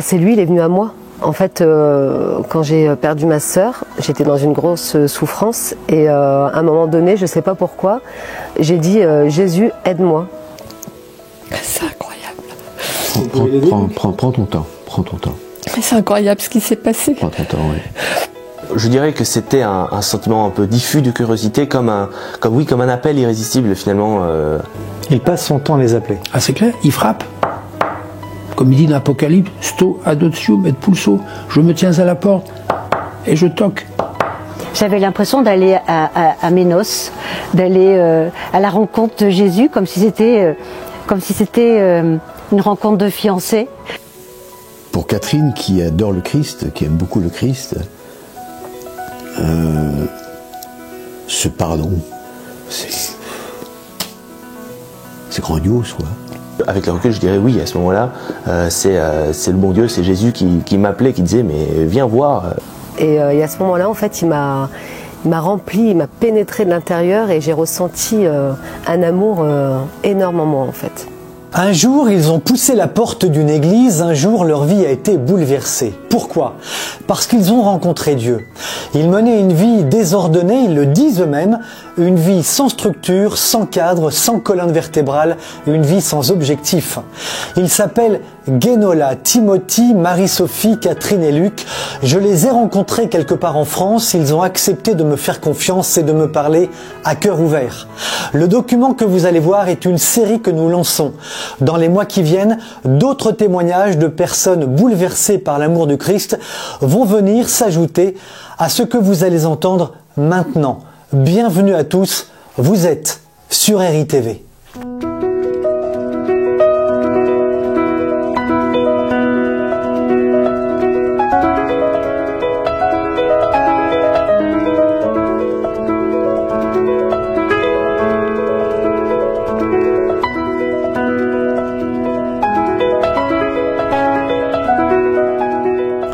C'est lui, il est venu à moi. En fait, quand j'ai perdu ma sœur, j'étais dans une grosse souffrance et à un moment donné, je ne sais pas pourquoi, j'ai dit Jésus, aide-moi. C'est incroyable. Prends ton temps. Prends ton temps. C'est incroyable ce qui s'est passé. Prends ton temps, oui. Je dirais que c'était un sentiment un peu diffus de curiosité, comme un appel irrésistible finalement. Il passe son temps à les appeler. Ah, c'est clair, il frappe. Comme il dit dans l'Apocalypse, sto adotio et pulso, je me tiens à la porte et je toque. J'avais l'impression d'aller à mes noces, d'aller à la rencontre de Jésus, comme si c'était une rencontre de fiancés. Pour Catherine, qui adore le Christ, qui aime beaucoup le Christ, ce pardon, c'est grandiose, quoi. Avec le recul, je dirais oui, à ce moment-là, c'est le bon Dieu, c'est Jésus qui m'appelait, qui disait mais viens voir. Et à ce moment-là, en fait, il m'a rempli, il m'a pénétré de l'intérieur et j'ai ressenti un amour énorme en moi, en fait. Un jour, ils ont poussé la porte d'une église, un jour, leur vie a été bouleversée. Pourquoi ? Parce qu'ils ont rencontré Dieu. Ils menaient une vie désordonnée, ils le disent eux-mêmes, une vie sans structure, sans cadre, sans colonne vertébrale, une vie sans objectif. Ils s'appellent Guénola, Timothy, Marie-Sophie, Catherine et Luc. Je les ai rencontrés quelque part en France, ils ont accepté de me faire confiance et de me parler à cœur ouvert. Le document que vous allez voir est une série que nous lançons. Dans les mois qui viennent, d'autres témoignages de personnes bouleversées par l'amour du Christ vont venir s'ajouter à ce que vous allez entendre maintenant. Bienvenue à tous, vous êtes sur RITV.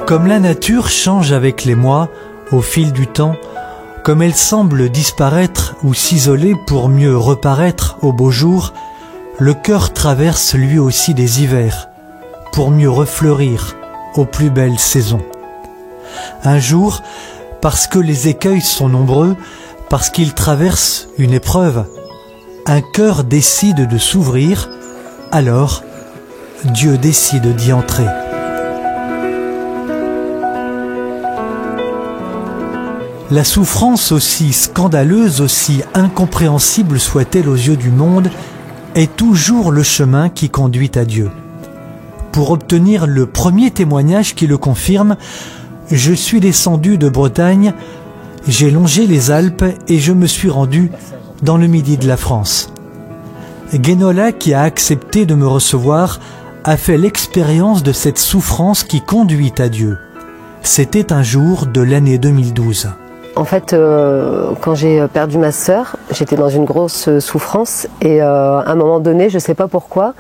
Comme la nature change avec les mois, au fil du temps, comme elle semble disparaître ou s'isoler pour mieux reparaître au beau jour, le cœur traverse lui aussi des hivers, pour mieux refleurir aux plus belles saisons. Un jour, parce que les écueils sont nombreux, parce qu'il traverse une épreuve, un cœur décide de s'ouvrir, alors Dieu décide d'y entrer. La souffrance, aussi scandaleuse, aussi incompréhensible soit-elle aux yeux du monde, est toujours le chemin qui conduit à Dieu. Pour obtenir le premier témoignage qui le confirme, je suis descendu de Bretagne, j'ai longé les Alpes et je me suis rendu dans le midi de la France. Guénola, qui a accepté de me recevoir, a fait l'expérience de cette souffrance qui conduit à Dieu. C'était un jour de l'année 2012. En fait, quand j'ai perdu ma sœur, j'étais dans une grosse souffrance et à un moment donné, je ne sais pas pourquoi,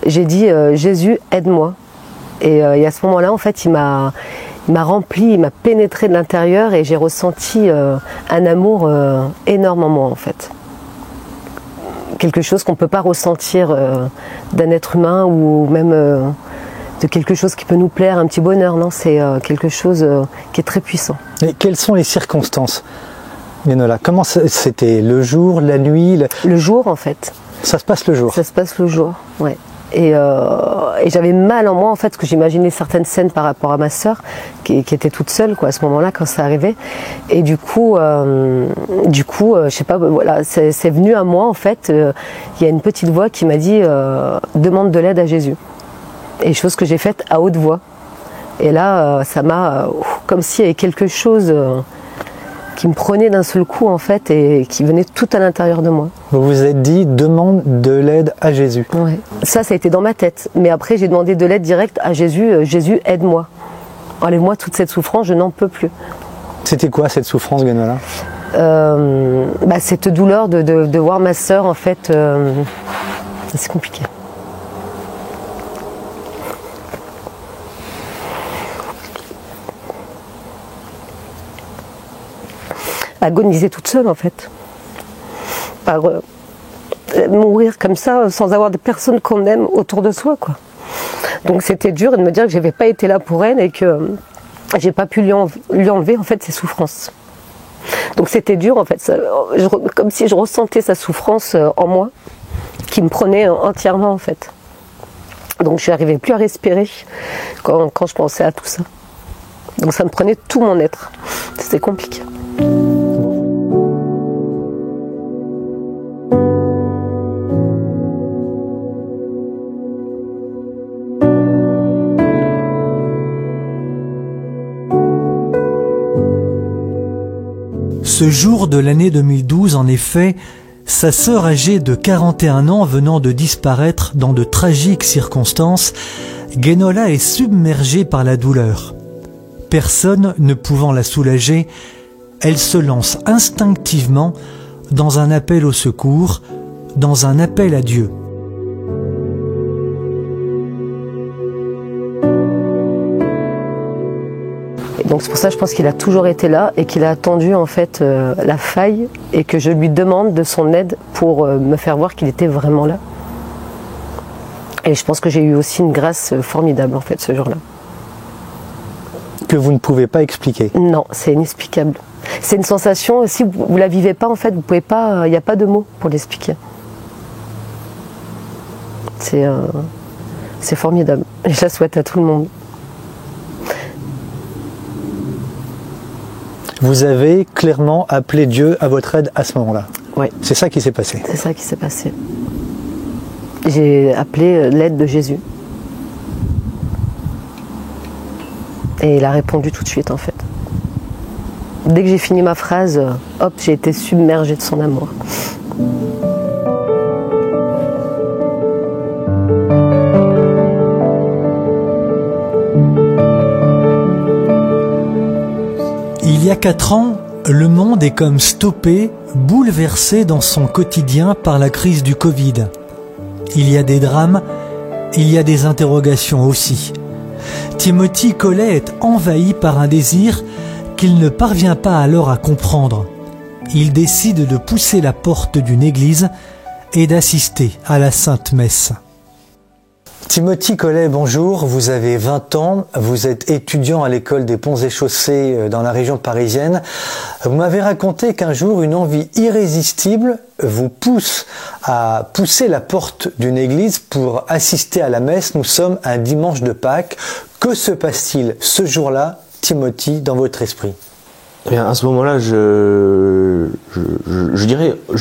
j'ai dit Jésus, aide-moi. Et à ce moment-là, en fait, il m'a rempli, il m'a pénétré de l'intérieur et j'ai ressenti un amour énorme en moi, en fait. Quelque chose qu'on ne peut pas ressentir d'un être humain ou même de quelque chose qui peut nous plaire, un petit bonheur, non, c'est quelque chose qui est très puissant. Et quelles sont les circonstances, Guénola? Comment c'était? Le jour, la nuit? Le jour, en fait. Ça se passe le jour? Ça se passe le jour, ouais. Et j'avais mal en moi, en fait, parce que j'imaginais certaines scènes par rapport à ma sœur, qui était toute seule, quoi, à ce moment-là, quand ça arrivait. Et du coup, je sais pas, voilà, c'est venu à moi, en fait. Il y a une petite voix qui m'a dit demande de l'aide à Jésus. Et chose que j'ai faite à haute voix. Et là, ça m'a, comme s'il y avait quelque chose qui me prenait d'un seul coup, en fait, et qui venait tout à l'intérieur de moi. Vous vous êtes dit, demande de l'aide à Jésus. Ouais. Ça a été dans ma tête. Mais après, j'ai demandé de l'aide directe à Jésus. Jésus, aide-moi. Enlève-moi toute cette souffrance, je n'en peux plus. C'était quoi cette souffrance, Guénola? Cette douleur de voir ma sœur, en fait, c'est compliqué. Agoniser toute seule, en fait. Mourir comme ça, sans avoir des personnes qu'on aime autour de soi, quoi. Donc c'était dur de me dire que j'avais pas été là pour elle et que j'ai pas pu lui enlever en fait ses souffrances. Donc c'était dur en fait, comme si je ressentais sa souffrance en moi, qui me prenait entièrement en fait. Donc je n'arrivais plus à respirer quand je pensais à tout ça. Donc ça me prenait tout mon être. C'était compliqué. Ce jour de l'année 2012, en effet, sa sœur âgée de 41 ans venant de disparaître dans de tragiques circonstances, Guénola est submergée par la douleur. Personne ne pouvant la soulager, elle se lance instinctivement dans un appel au secours, dans un appel à Dieu. Donc c'est pour ça que je pense qu'il a toujours été là et qu'il a attendu en fait la faille et que je lui demande de son aide pour me faire voir qu'il était vraiment là. Et je pense que j'ai eu aussi une grâce formidable en fait ce jour-là. Que vous ne pouvez pas expliquer. Non, c'est inexplicable. C'est une sensation, si vous ne la vivez pas en fait, vous pouvez pas, il n'y a pas de mots pour l'expliquer. C'est formidable et je la souhaite à tout le monde. Vous avez clairement appelé Dieu à votre aide à ce moment-là. Oui. C'est ça qui s'est passé. C'est ça qui s'est passé. J'ai appelé l'aide de Jésus. Et il a répondu tout de suite en fait. Dès que j'ai fini ma phrase, hop, j'ai été submergée de son amour. Il y a 4 ans, le monde est comme stoppé, bouleversé dans son quotidien par la crise du Covid. Il y a des drames, il y a des interrogations aussi. Timothy Collet est envahi par un désir qu'il ne parvient pas alors à comprendre. Il décide de pousser la porte d'une église et d'assister à la Sainte Messe. Timothy Collet, bonjour, vous avez 20 ans, vous êtes étudiant à l'école des Ponts et Chaussées dans la région parisienne. Vous m'avez raconté qu'un jour, une envie irrésistible vous pousse à pousser la porte d'une église pour assister à la messe. Nous sommes un dimanche de Pâques. Que se passe-t-il ce jour-là, Timothy, dans votre esprit ? Eh bien, à ce moment-là, je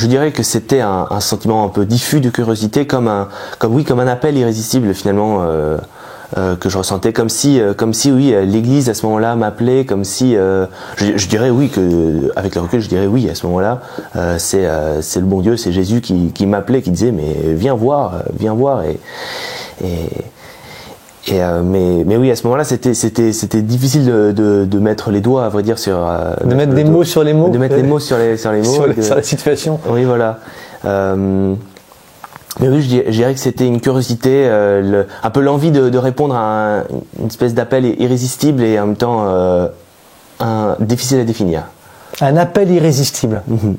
dirais que c'était un sentiment un peu diffus de curiosité, comme un appel irrésistible finalement que je ressentais, comme si oui, l'Église à ce moment-là m'appelait, comme si je dirais oui que avec le recul, je dirais oui à ce moment-là, c'est le bon Dieu, c'est Jésus qui m'appelait, qui disait mais viens voir mais oui, à ce moment-là, c'était difficile de mettre les doigts, à vrai dire, sur de mettre des mots sur les mots, de mettre les mots sur les mots, sur la situation. Oui, voilà. Mais oui, je dirais que c'était une curiosité, un peu l'envie de répondre à une espèce d'appel irrésistible et en même temps difficile à définir. Un appel irrésistible. Mm-hmm.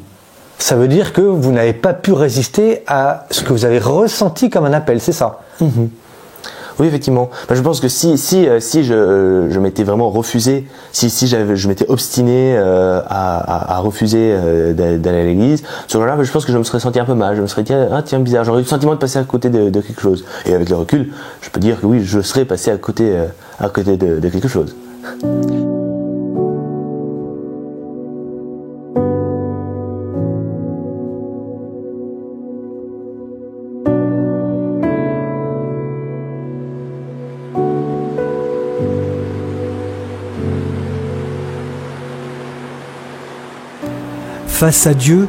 Ça veut dire que vous n'avez pas pu résister à ce que vous avez ressenti comme un appel, c'est ça? Mm-hmm. Oui, effectivement. Je pense que si je m'étais vraiment refusé, si je m'étais obstiné à refuser d'aller à l'église, ce jour-là, je pense que je me serais senti un peu mal. Je me serais dit tiens bizarre, j'aurais eu le sentiment de passer à côté de quelque chose. Et avec le recul, je peux dire que oui, je serais passé à côté de quelque chose. Face à Dieu,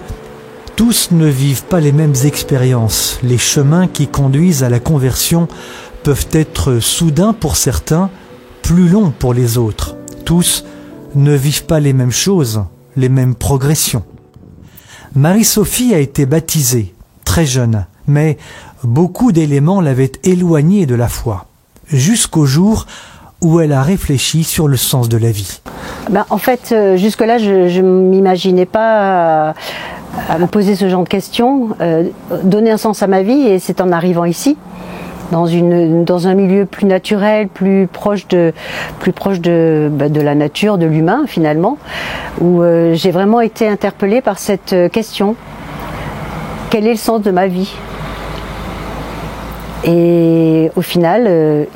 tous ne vivent pas les mêmes expériences. Les chemins qui conduisent à la conversion peuvent être soudains pour certains, plus longs pour les autres. Tous ne vivent pas les mêmes choses, les mêmes progressions. Marie-Sophie a été baptisée, très jeune, mais beaucoup d'éléments l'avaient éloignée de la foi, jusqu'au jour où elle a réfléchi sur le sens de la vie. En fait, jusque-là, je ne m'imaginais pas à me poser ce genre de questions, donner un sens à ma vie, et c'est en arrivant ici dans un milieu plus naturel, plus proche de la nature, de l'humain finalement, où j'ai vraiment été interpellée par cette question. Quel est le sens de ma vie? Et au final,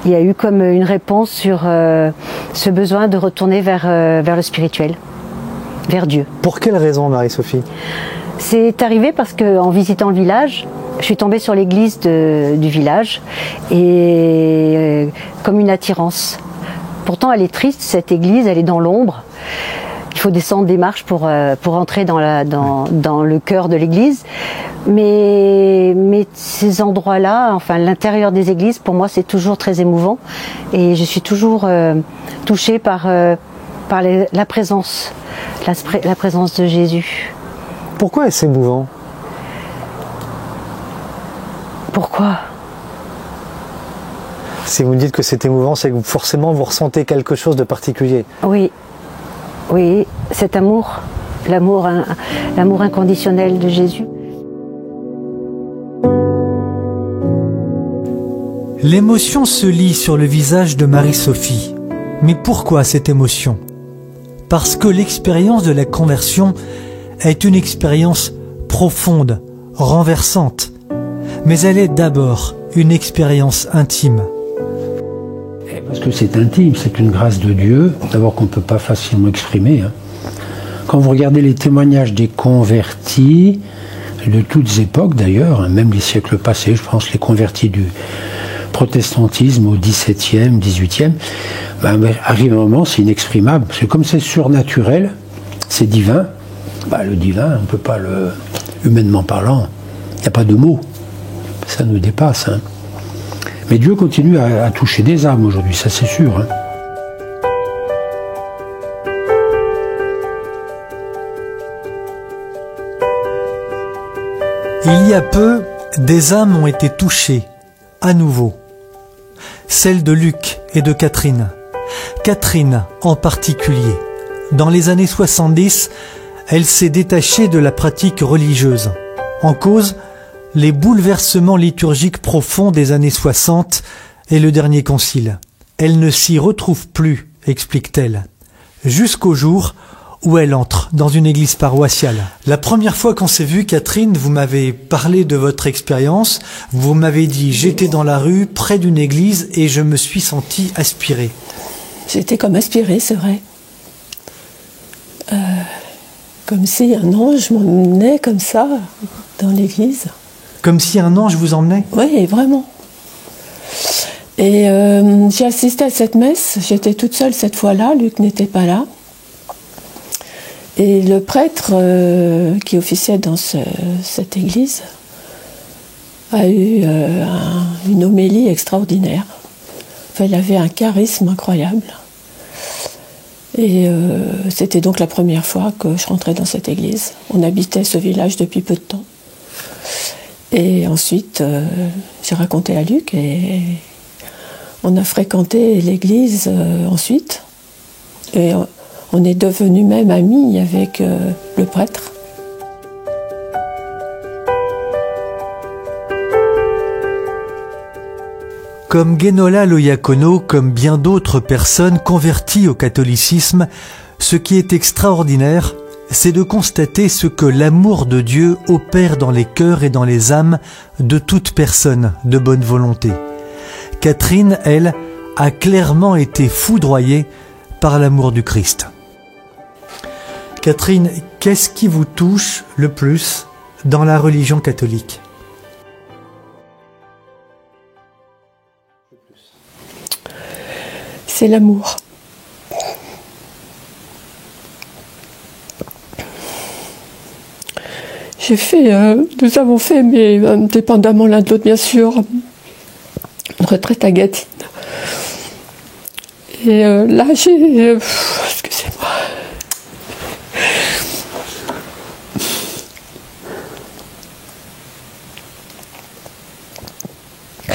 il y a eu comme une réponse sur ce besoin de retourner vers le spirituel, vers Dieu. Pour quelle raison, Marie-Sophie? C'est arrivé parce qu'en visitant le village, je suis tombée sur l'église du village et comme une attirance. Pourtant, elle est triste, cette église, elle est dans l'ombre. Il faut descendre des marches pour entrer dans le cœur de l'église. Mais ces endroits-là, enfin l'intérieur des églises, pour moi, c'est toujours très émouvant. Et je suis toujours touchée par la présence de Jésus. Pourquoi est-ce émouvant? Pourquoi? Si vous me dites que c'est émouvant, c'est que forcément vous ressentez quelque chose de particulier. Oui, cet amour, l'amour inconditionnel de Jésus. L'émotion se lit sur le visage de Marie-Sophie. Mais pourquoi cette émotion? Parce que l'expérience de la conversion est une expérience profonde, renversante. Mais elle est d'abord une expérience intime. Parce que c'est intime, c'est une grâce de Dieu, d'abord qu'on ne peut pas facilement exprimer. Quand vous regardez les témoignages des convertis, de toutes époques d'ailleurs, même les siècles passés, je pense les convertis du protestantisme au XVIIe, XVIIIe, arrive un moment, c'est inexprimable. Parce que comme c'est surnaturel, c'est divin, le divin, on ne peut pas humainement parlant, il n'y a pas de mots. Ça nous dépasse. Mais Dieu continue à toucher des âmes aujourd'hui, ça c'est sûr. Il y a peu, des âmes ont été touchées, à nouveau. Celle de Luc et de Catherine. Catherine en particulier. Dans les années 70, elle s'est détachée de la pratique religieuse. En cause, les bouleversements liturgiques profonds des années 60 et le dernier concile. Elle ne s'y retrouve plus, explique-t-elle, jusqu'au jour où elle entre dans une église paroissiale. La première fois qu'on s'est vu, Catherine, vous m'avez parlé de votre expérience. Vous m'avez dit, j'étais dans la rue, près d'une église, et je me suis sentie aspirée. J'étais comme aspirée, c'est vrai. Comme si un ange m'emmenait comme ça dans l'église. Comme si un ange vous emmenait? Oui, vraiment. Et j'ai assisté à cette messe. J'étais toute seule cette fois-là. Luc n'était pas là. Et le prêtre qui officiait dans cette église a eu une homélie extraordinaire. Enfin, il avait un charisme incroyable. Et c'était donc la première fois que je rentrais dans cette église. On habitait ce village depuis peu de temps. Et ensuite, j'ai raconté à Luc et on a fréquenté l'église ensuite. Et on est devenus même amis avec le prêtre. Comme Guénola Loyacono, comme bien d'autres personnes converties au catholicisme, ce qui est extraordinaire, c'est de constater ce que l'amour de Dieu opère dans les cœurs et dans les âmes de toute personne de bonne volonté. Catherine, elle, a clairement été foudroyée par l'amour du Christ. Catherine, qu'est-ce qui vous touche le plus dans la religion catholique? C'est l'amour. Nous avons fait, mais indépendamment l'un de l'autre bien sûr, une retraite à Gâtine. Et là j'ai... excusez-moi.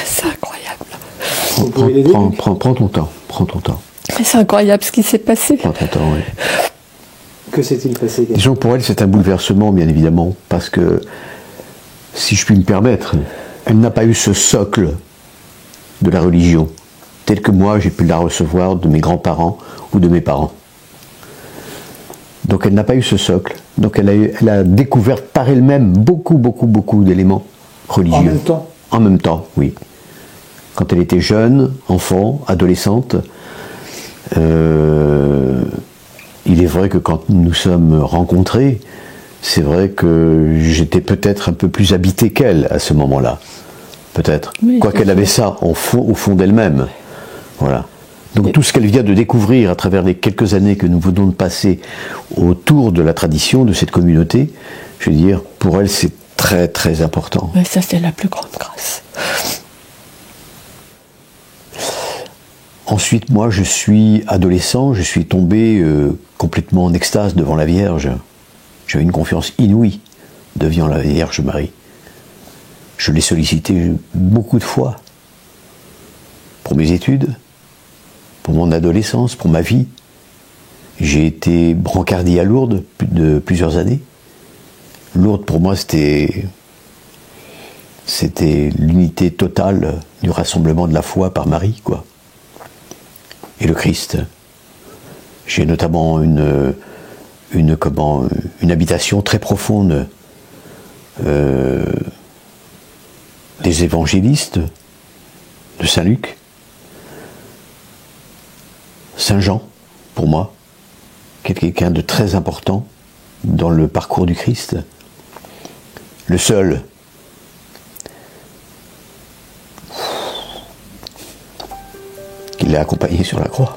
C'est incroyable. Prends ton temps. Prends ton temps. C'est incroyable ce qui s'est passé. Prends ton temps, oui. Que s'est-il passé? Disons, pour elle, c'est un bouleversement, bien évidemment, parce que, si je puis me permettre, Elle n'a pas eu ce socle de la religion, tel que moi j'ai pu la recevoir de mes grands-parents ou de mes parents. Donc elle n'a pas eu ce socle. Donc elle a découvert par elle-même beaucoup d'éléments religieux. En même temps? En même temps, oui. Quand elle était jeune, enfant, adolescente, il est vrai que quand nous nous sommes rencontrés, c'est vrai que j'étais peut-être un peu plus habité qu'elle à ce moment-là. Peut-être. Oui, Quoiqu'elle avait ça au fond d'elle-même. Voilà. Donc tout ce qu'elle vient de découvrir à travers les quelques années que nous venons de passer autour de la tradition de cette communauté, je veux dire, pour elle c'est très très important. Oui, ça c'est la plus grande grâce. Ensuite, moi je suis adolescent, je suis tombé complètement en extase devant la Vierge. J'avais une confiance inouïe devant la Vierge Marie. Je l'ai sollicitée beaucoup de fois pour mes études, pour mon adolescence, pour ma vie. J'ai été brancardier à Lourdes de plusieurs années. Lourdes, pour moi, c'était l'unité totale du rassemblement de la foi par Marie, quoi. Et le Christ. J'ai notamment une habitation très profonde des évangélistes de Saint-Luc, Saint-Jean, pour moi, qui est quelqu'un de très important dans le parcours du Christ, le seul qui l'a accompagné sur la croix.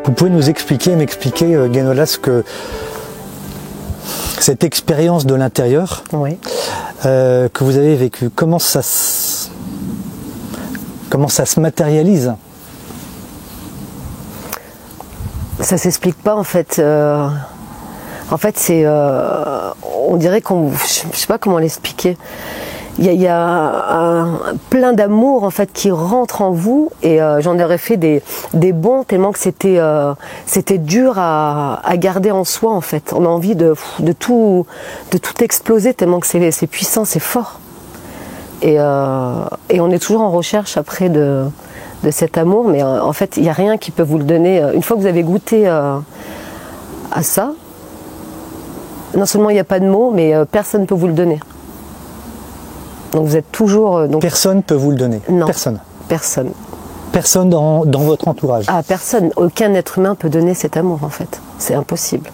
Vous pouvez nous m'expliquer, Guénola, cette expérience de l'intérieur Oui. Que vous avez vécue, comment ça se matérialise? Ça s'explique pas en fait. En fait, c'est, on dirait qu'on, je sais pas comment l'expliquer. Il y a plein d'amour en fait qui rentre en vous et j'en aurais fait des bons tellement que c'était dur à garder en soi en fait. On a envie de tout exploser tellement que c'est puissant, c'est fort. Et on est toujours en recherche après de cet amour, mais en fait il n'y a rien qui peut vous le donner. Une fois que vous avez goûté à ça, non seulement il n'y a pas de mots, mais personne ne peut vous le donner. Donc vous êtes toujours... Personne ne peut vous le donner? Non. Personne? Personne. Personne dans votre entourage? Ah, personne. Aucun être humain peut donner cet amour, en fait. C'est impossible.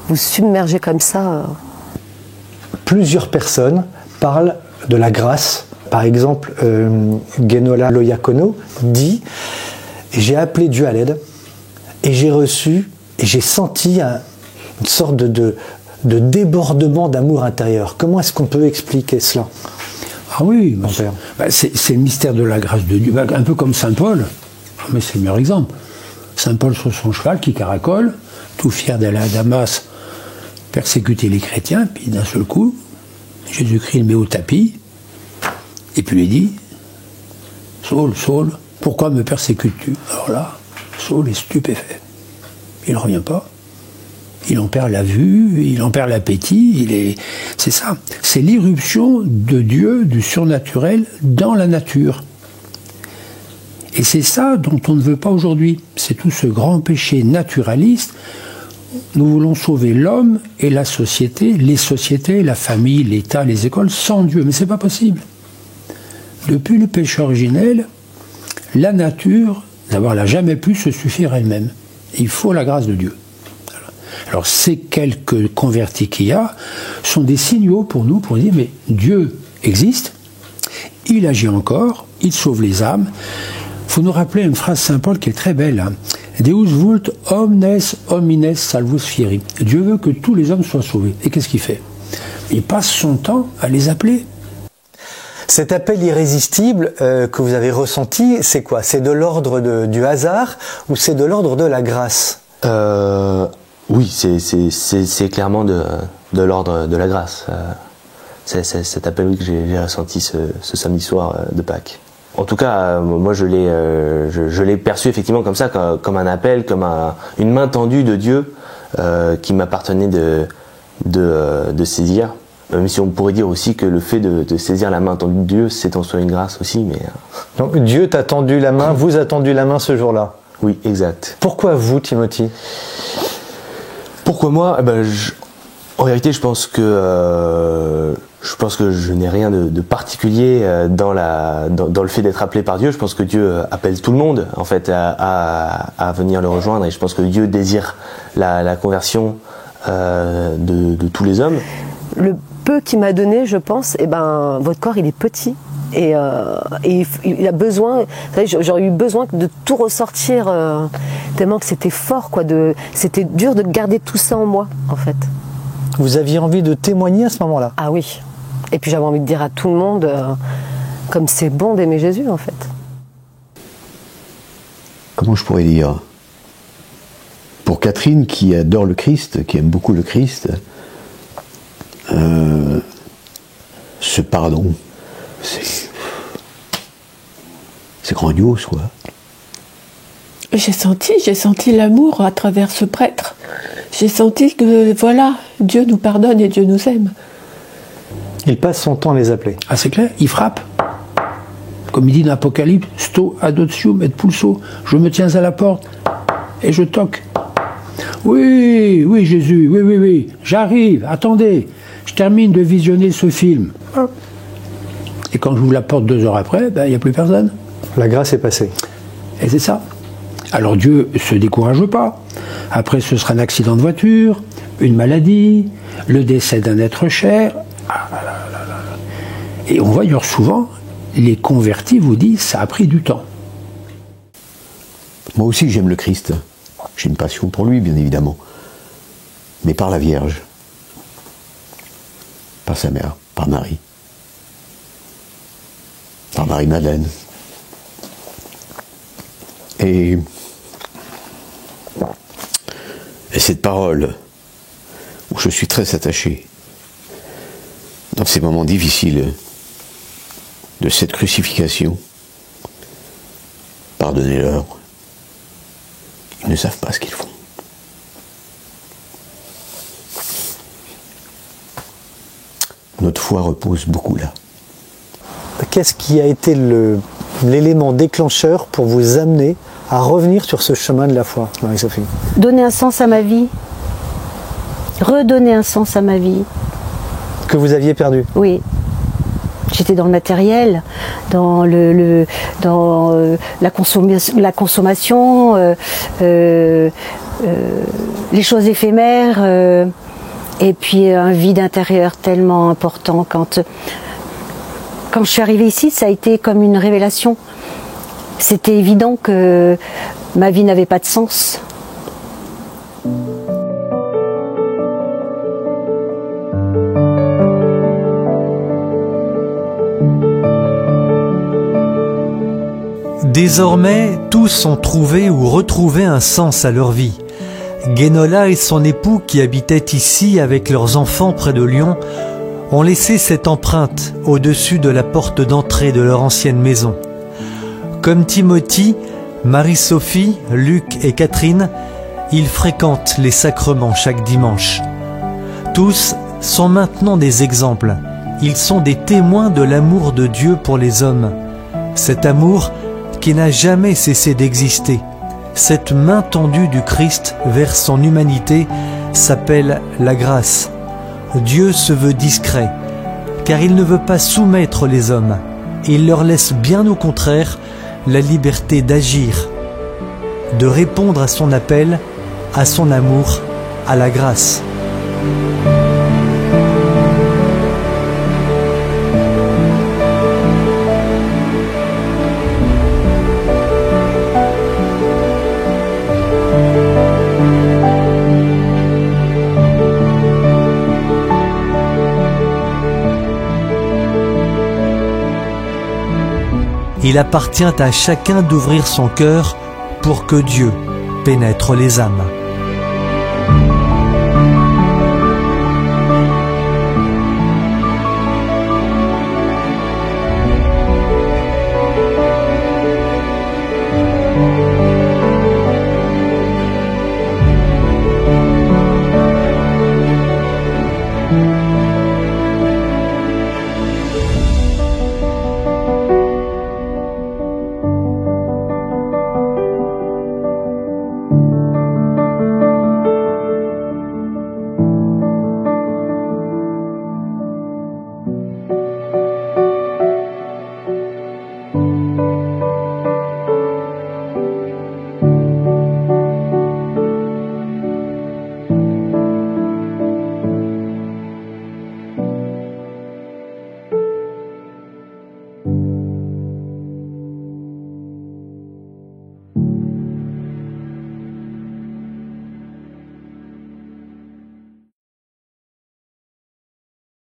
Vous submergez comme ça... Plusieurs personnes parlent de la grâce. Par exemple, Guénola Loyacono dit « J'ai appelé Dieu à l'aide et j'ai reçu et j'ai senti une sorte de débordement d'amour intérieur. » Comment est-ce qu'on peut expliquer cela? Ah oui, c'est le mystère de la grâce de Dieu, un peu comme Saint Paul, mais c'est le meilleur exemple. Saint Paul sur son cheval qui caracole, tout fier d'aller à Damas persécuter les chrétiens, puis d'un seul coup, Jésus-Christ le met au tapis, et puis il dit « Saul, Saul, pourquoi me persécutes-tu » Alors là, Saul est stupéfait. Il ne revient pas. Il en perd la vue, il en perd l'appétit, c'est ça. C'est l'irruption de Dieu, du surnaturel, dans la nature. Et c'est ça dont on ne veut pas aujourd'hui. C'est tout ce grand péché naturaliste. Nous voulons sauver l'homme et la société, les sociétés, la famille, l'État, les écoles, sans Dieu. Mais c'est pas possible. Depuis le péché originel, la nature, d'abord, elle n'a jamais pu se suffire elle-même. Il faut la grâce de Dieu. Alors ces quelques convertis qu'il y a sont des signaux pour nous, pour dire mais Dieu existe, il agit encore, il sauve les âmes. Il faut nous rappeler une phrase de Saint Paul qui est très belle. Hein. Deus vult omnes homines salvus fieri. Dieu veut que tous les hommes soient sauvés. Et qu'est-ce qu'il fait? Il passe son temps à les appeler. Cet appel irrésistible que vous avez ressenti, c'est quoi? C'est de l'ordre du hasard ou c'est de l'ordre de la grâce? Oui, c'est clairement de l'ordre de la grâce. C'est cet appel oui, que j'ai ressenti ce samedi soir de Pâques. En tout cas, moi je l'ai perçu effectivement comme ça, comme un appel, comme une main tendue de Dieu qui m'appartenait de saisir. Même si on pourrait dire aussi que le fait de saisir la main tendue de Dieu, c'est en soi une grâce aussi. Mais donc Dieu t'a tendu la main, vous a tendu la main ce jour-là. Oui, exact. Pourquoi vous, Timothy? Pourquoi moi? En réalité, je pense que je n'ai rien de particulier dans le fait d'être appelé par Dieu. Je pense que Dieu appelle tout le monde en fait à venir le rejoindre, et je pense que Dieu désire la conversion de tous les hommes. Le peu qu'il m'a donné, je pense, votre corps il est petit. Et il a besoin, j'aurais eu besoin de tout ressortir tellement que c'était fort, c'était dur de garder tout ça en moi, en fait. Vous aviez envie de témoigner à ce moment-là? Ah oui. Et puis j'avais envie de dire à tout le monde, comme c'est bon d'aimer Jésus, en fait. Comment je pourrais dire? Pour Catherine, qui adore le Christ, qui aime beaucoup le Christ, ce pardon, c'est grandiose, quoi. J'ai senti l'amour à travers ce prêtre. J'ai senti que, voilà, Dieu nous pardonne et Dieu nous aime. Il passe son temps à les appeler. Ah, c'est clair, il frappe. Comme il dit dans l'Apocalypse, sto adotium et pulso, je me tiens à la porte et je toque. Oui, oui, Jésus, oui, j'arrive, attendez, je termine de visionner ce film. Et quand j'ouvre la porte 2 heures après, il n'y a plus personne. La grâce est passée. Et c'est ça. Alors Dieu ne se décourage pas. Après, ce sera un accident de voiture, une maladie, le décès d'un être cher. Et on voit d'ailleurs souvent, les convertis vous disent, ça a pris du temps. Moi aussi, j'aime le Christ. J'ai une passion pour lui, bien évidemment. Mais par la Vierge. Par sa mère, par Marie. Par Marie-Madeleine. Et cette parole, où je suis très attaché, dans ces moments difficiles de cette crucifixion, pardonnez-leur, ils ne savent pas ce qu'ils font. Notre foi repose beaucoup là. Qu'est-ce qui a été l'élément déclencheur pour vous amener à revenir sur ce chemin de la foi, Marie-Sophie? Donner un sens à ma vie. Redonner un sens à ma vie. Que vous aviez perdu? Oui. J'étais dans le matériel, dans la consommation, les choses éphémères, et puis un vide intérieur tellement important. Quand je suis arrivée ici, ça a été comme une révélation. C'était évident que ma vie n'avait pas de sens. Désormais, tous ont trouvé ou retrouvé un sens à leur vie. Guénola et son époux, qui habitaient ici avec leurs enfants près de Lyon, ont laissé cette empreinte au-dessus de la porte d'entrée de leur ancienne maison. Comme Timothy, Marie-Sophie, Luc et Catherine, ils fréquentent les sacrements chaque dimanche. Tous sont maintenant des exemples. Ils sont des témoins de l'amour de Dieu pour les hommes. Cet amour qui n'a jamais cessé d'exister. Cette main tendue du Christ vers son humanité s'appelle la grâce. Dieu se veut discret, car il ne veut pas soumettre les hommes. Il leur laisse bien au contraire la liberté d'agir, de répondre à son appel, à son amour, à la grâce. Il appartient à chacun d'ouvrir son cœur pour que Dieu pénètre les âmes.